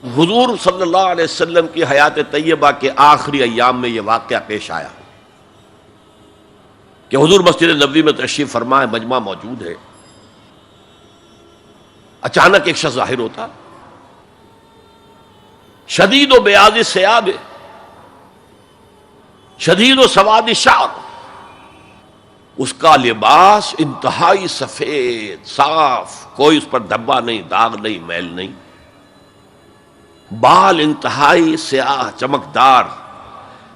حضور صلی اللہ علیہ وسلم کی حیات طیبہ کے آخری ایام میں یہ واقعہ پیش آیا کہ حضور مسجد نبوی میں تشریف فرما ہے، مجمع موجود ہے، اچانک ایک شخص ظاہر ہوتا، شدید و بیاض ثیاب، شدید و سواد شعر، اس کا لباس انتہائی سفید صاف، کوئی اس پر دھبا نہیں، داغ نہیں، میل نہیں، بال انتہائی سیاہ چمکدار،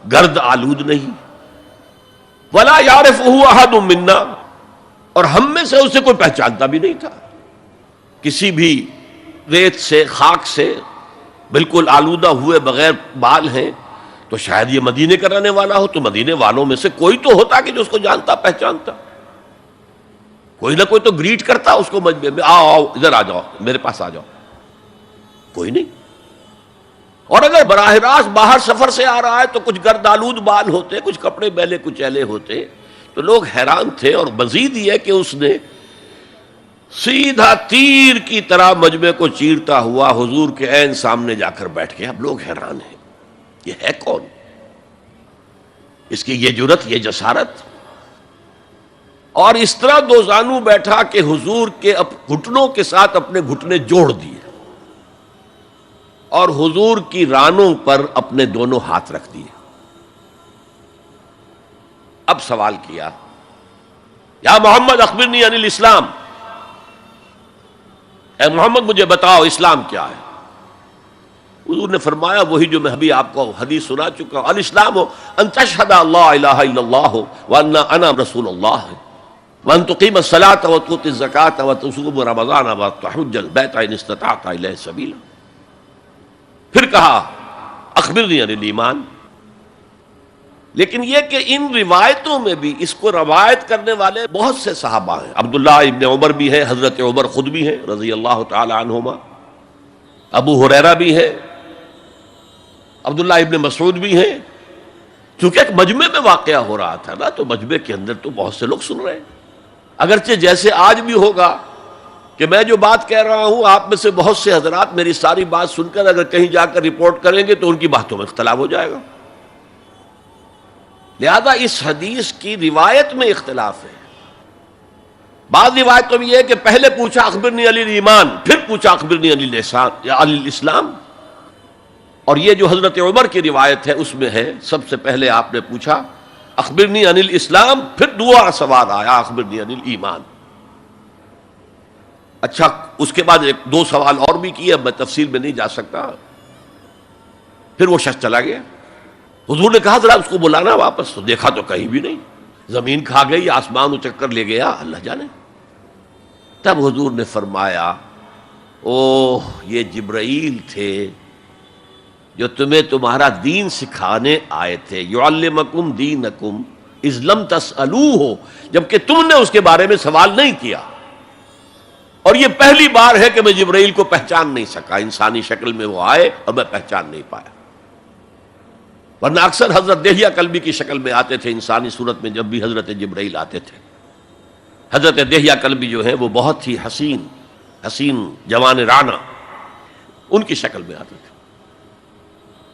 گرد آلود نہیں، ولا یعرفہ احد منا، اور ہم میں سے اسے کوئی پہچانتا بھی نہیں تھا، کسی بھی ریت سے خاک سے بالکل آلودہ ہوئے بغیر بال ہیں، تو شاید یہ مدینے کا رہنے والا ہو، تو مدینے والوں میں سے کوئی تو ہوتا کہ جو اس کو جانتا پہچانتا، کوئی نہ کوئی تو گریٹ کرتا اس کو مجمع میں، آؤ آؤ ادھر آ جاؤ، میرے پاس آ جاؤ، کوئی نہیں۔ اور اگر براہ راست باہر سفر سے آ رہا ہے تو کچھ گرد آلود بال ہوتے، کچھ کپڑے میلے کچیلے ہوتے، تو لوگ حیران تھے۔ اور مزید یہ کہ اس نے سیدھا تیر کی طرح مجمع کو چیرتا ہوا حضور کے عین سامنے جا کر بیٹھ گیا۔ اب لوگ حیران ہیں، یہ ہے کون؟ اس کی یہ جرت، یہ جسارت، اور اس طرح دو زانو بیٹھا کہ حضور کے گھٹنوں کے ساتھ اپنے گھٹنے جوڑ دیے اور حضور کی رانوں پر اپنے دونوں ہاتھ رکھ دیے۔ اب سوال کیا، یا محمد اخبرنی عن الاسلام، اے محمد مجھے بتاؤ اسلام کیا ہے؟ حضور نے فرمایا وہی جو میں ابھی آپ کو حدیث سنا چکا ہوں، الاسلام ان تشہد اللہ الہ الا اللہ وان انا رسول اللہ وان تقیم الصلاۃ وتؤتی الزکاۃ وتصوم رمضان وتحج البیت ان استطعت الیہ سبیلا۔ پھر کہا اخبرنی عن الایمان۔ لیکن یہ کہ ان روایتوں میں بھی اس کو روایت کرنے والے بہت سے صحابہ ہیں، عبداللہ ابن عمر بھی ہے، حضرت عمر خود بھی ہیں رضی اللہ تعالی عنہما، ابو ہریرہ بھی ہے، عبداللہ ابن مسعود بھی ہیں، کیونکہ ایک مجمع میں واقعہ ہو رہا تھا نا، تو مجمع کے اندر تو بہت سے لوگ سن رہے ہیں۔ اگرچہ جیسے آج بھی ہوگا کہ میں جو بات کہہ رہا ہوں آپ میں سے بہت سے حضرات میری ساری بات سن کر اگر کہیں جا کر رپورٹ کریں گے تو ان کی باتوں میں اختلاف ہو جائے گا، لہذا اس حدیث کی روایت میں اختلاف ہے۔ بعض روایتوں میں یہ ہے کہ پہلے پوچھا اخبرنی عن الایمان، پھر پوچھا اخبرنی عن الاسلام، اور یہ جو حضرت عمر کی روایت ہے اس میں ہے سب سے پہلے آپ نے پوچھا اخبرنی عن الاسلام، پھر دوسرا سوال آیا اخبرنی عن الایمان۔ اچھا، اس کے بعد ایک دو سوال اور بھی کیے، میں تفصیل میں نہیں جا سکتا۔ پھر وہ شخص چلا گیا، حضور نے کہا ذرا اس کو بلانا واپس، تو دیکھا تو کہیں بھی نہیں، زمین کھا گئی، آسمان اچک کر لے گیا، اللہ جانے۔ تب حضور نے فرمایا اوہ یہ جبرائیل تھے جو تمہیں تمہارا دین سکھانے آئے تھے، یعلمکم دینکم اذ لم تسألوہ، جبکہ تم نے اس کے بارے میں سوال نہیں کیا۔ اور یہ پہلی بار ہے کہ میں جبرائیل کو پہچان نہیں سکا، انسانی شکل میں وہ آئے اور میں پہچان نہیں پایا، ورنہ اکثر حضرت دہیہ کلبی کی شکل میں آتے تھے، انسانی صورت میں جب بھی حضرت جبرائیل آتے تھے۔ حضرت دہیہ کلبی جو ہے وہ بہت ہی حسین جوان رانا، ان کی شکل میں آتے تھے۔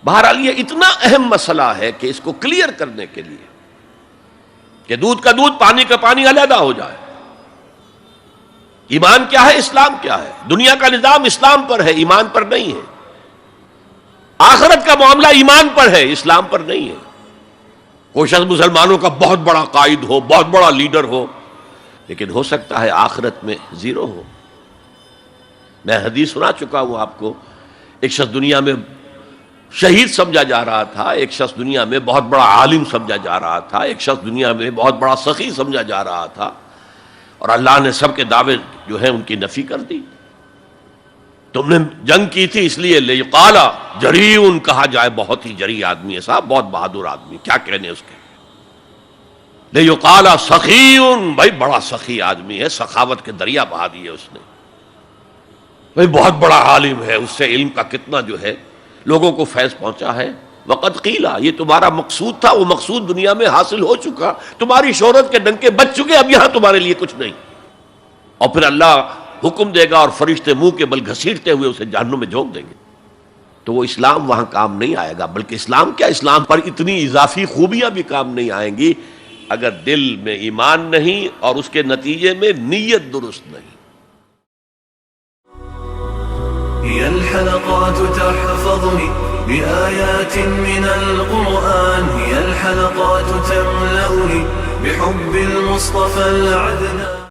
بہرحال یہ اتنا اہم مسئلہ ہے کہ اس کو کلیئر کرنے کے لیے کہ دودھ کا دودھ پانی کا پانی علیحدہ ہو جائے، ایمان کیا ہے، اسلام کیا ہے، دنیا کا نظام اسلام پر ہے، ایمان پر نہیں ہے، آخرت کا معاملہ ایمان پر ہے، اسلام پر نہیں ہے۔ کوئی شخص مسلمانوں کا بہت بڑا قائد ہو، بہت بڑا لیڈر ہو، لیکن ہو سکتا ہے آخرت میں زیرو ہو۔ میں حدیث سنا چکا ہوں آپ کو، ایک شخص دنیا میں شہید سمجھا جا رہا تھا، ایک شخص دنیا میں بہت بڑا عالم سمجھا جا رہا تھا، ایک شخص دنیا میں بہت بڑا سخی سمجھا جا رہا تھا، اور اللہ نے سب کے دعوے جو ہیں ان کی نفی کر دی۔ تم نے جنگ کی تھی اس لیے لیقال جریء کہا جائے، بہت ہی جری آدمی ہے صاحب، بہت بہادر آدمی، کیا کہنے اس کے۔ لیقال سخی، بھائی بڑا سخی آدمی ہے، سخاوت کے دریا بہا دیے اس نے، بھائی بہت بڑا عالم ہے، اس سے علم کا کتنا جو ہے لوگوں کو فیض پہنچا ہے۔ وقد قیلا، یہ تمہارا مقصود تھا، وہ مقصود دنیا میں حاصل ہو چکا، تمہاری شہرت کے ڈنکے بج چکے، اب یہاں تمہارے لیے کچھ نہیں۔ اور پھر اللہ حکم دے گا اور فرشتے منہ کے بل گھسیٹتے ہوئے اسے جہنم میں جھونک دیں گے۔ تو وہ اسلام وہاں کام نہیں آئے گا. بلکہ اسلام کیا، اسلام پر اتنی اضافی خوبیاں بھی کام نہیں آئیں گی اگر دل میں ایمان نہیں اور اس کے نتیجے میں نیت درست نہیں. هي الحلقات تحفظني بآيات من القرآن، هي الحلقات تملأني بحب المصطفى العدنان.